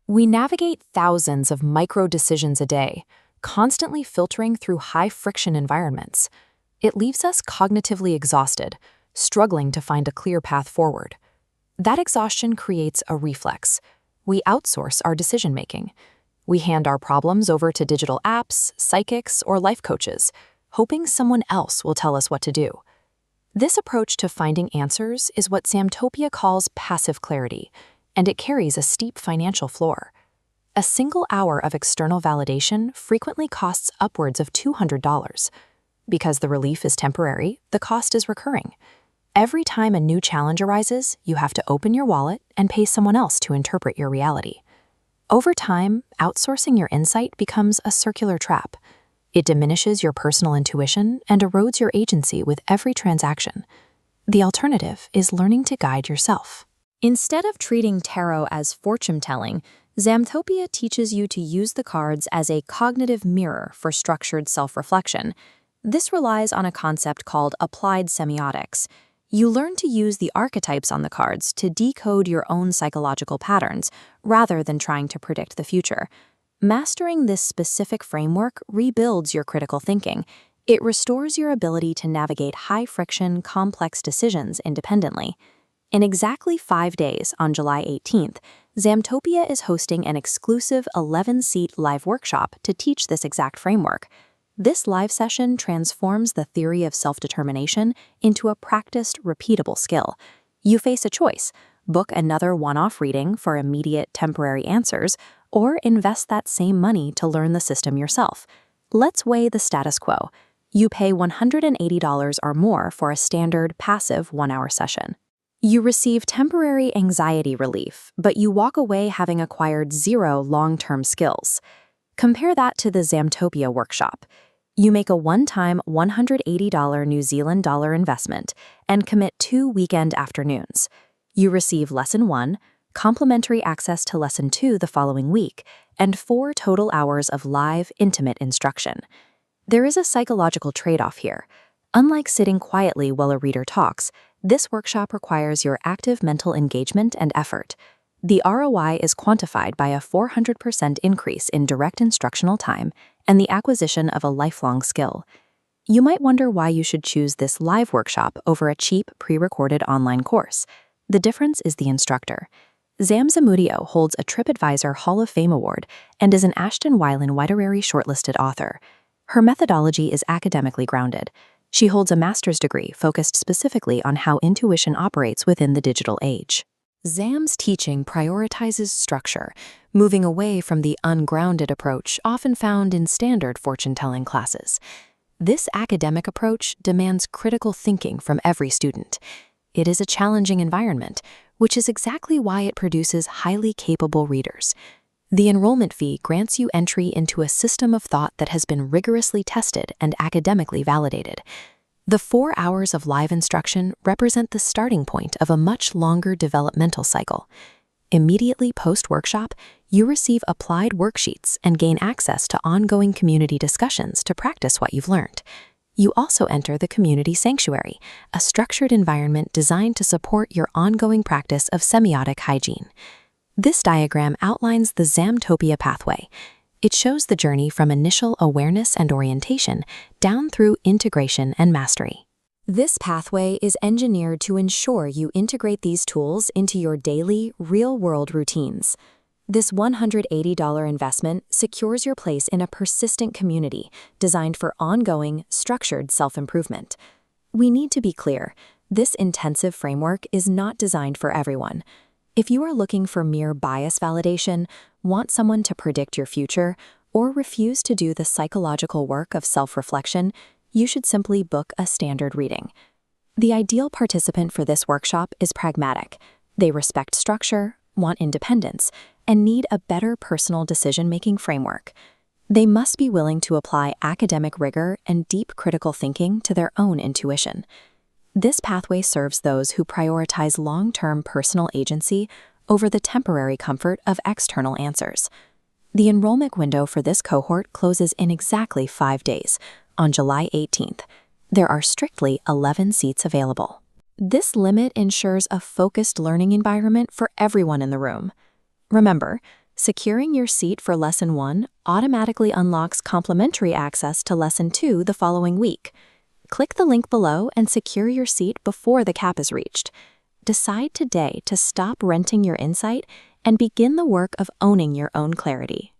We navigate thousands of micro decisions a day, constantly filtering through high-friction environments. It leaves us cognitively exhausted, struggling to find a clear path forward. That exhaustion creates a reflex. We outsource our decision-making. We hand our problems over to digital apps, psychics, or life coaches, hoping someone else will tell us what to do. This approach to finding answers is what Zammtopia calls passive clarity, and it carries a steep financial floor. A single hour of external validation frequently costs upwards of $200. Because the relief is temporary, the cost is recurring. Every time a new challenge arises, you have to open your wallet and pay someone else to interpret your reality. Over time, outsourcing your insight becomes a circular trap. It diminishes your personal intuition and erodes your agency with every transaction. The alternative is learning to guide yourself. Instead of treating tarot as fortune-telling, Zammtopia teaches you to use the cards as a cognitive mirror for structured self-reflection. This relies on a concept called applied semiotics. You learn to use the archetypes on the cards to decode your own psychological patterns, rather than trying to predict the future. Mastering this specific framework rebuilds your critical thinking. It restores your ability to navigate high-friction, complex decisions independently. In exactly 5 days, on July 18th, Zammtopia is hosting an exclusive 11-seat live workshop to teach this exact framework. This live session transforms the theory of self-determination into a practiced, repeatable skill. You face a choice: book another one-off reading for immediate, temporary answers, or invest that same money to learn the system yourself. Let's weigh the status quo. You pay $180 or more for a standard, passive 1-hour session. You receive temporary anxiety relief, but you walk away having acquired 0 long-term skills. Compare that to the Zammtopia workshop. You make a one-time $180 New Zealand dollar investment and commit 2 weekend afternoons. You receive Lesson 1, complimentary access to Lesson 2 the following week, and 4 total hours of live, intimate instruction. There is a psychological trade-off here. Unlike sitting quietly while a reader talks, this workshop requires your active mental engagement and effort. The ROI is quantified by a 400% increase in direct instructional time and the acquisition of a lifelong skill. You might wonder why you should choose this live workshop over a cheap, pre-recorded online course. The difference is the instructor. Zammtopia holds a TripAdvisor Hall of Fame award and is an Ashton Weiland Whiterary shortlisted author. Her methodology is academically grounded. She holds a master's degree focused specifically on how intuition operates within the digital age. Zamm's teaching prioritizes structure, moving away from the ungrounded approach often found in standard fortune-telling classes. This academic approach demands critical thinking from every student. It is a challenging environment, which is exactly why it produces highly capable readers. The enrollment fee grants you entry into a system of thought that has been rigorously tested and academically validated. The 4 hours of live instruction represent the starting point of a much longer developmental cycle. Immediately post-workshop, you receive applied worksheets and gain access to ongoing community discussions to practice what you've learned. You also enter the Community Sanctuary, a structured environment designed to support your ongoing practice of semiotic hygiene. This diagram outlines the Zammtopia pathway. It shows the journey from initial awareness and orientation down through integration and mastery. This pathway is engineered to ensure you integrate these tools into your daily, real-world routines. This $180 investment secures your place in a persistent community designed for ongoing, structured self-improvement. We need to be clear, this intensive framework is not designed for everyone. If you are looking for mere bias validation, want someone to predict your future, or refuse to do the psychological work of self-reflection, you should simply book a standard reading. The ideal participant for this workshop is pragmatic. They respect structure, want independence, and need a better personal decision-making framework. They must be willing to apply academic rigor and deep critical thinking to their own intuition. This pathway serves those who prioritize long-term personal agency over the temporary comfort of external answers. The enrollment window for this cohort closes in exactly 5 days, on July 18th. There are strictly 11 seats available. This limit ensures a focused learning environment for everyone in the room. Remember, Securing your seat for Lesson 1 automatically unlocks complimentary access to Lesson 2 the following week. Click the link below and secure your seat before the cap is reached. Decide today to stop renting your insight and begin the work of owning your own clarity.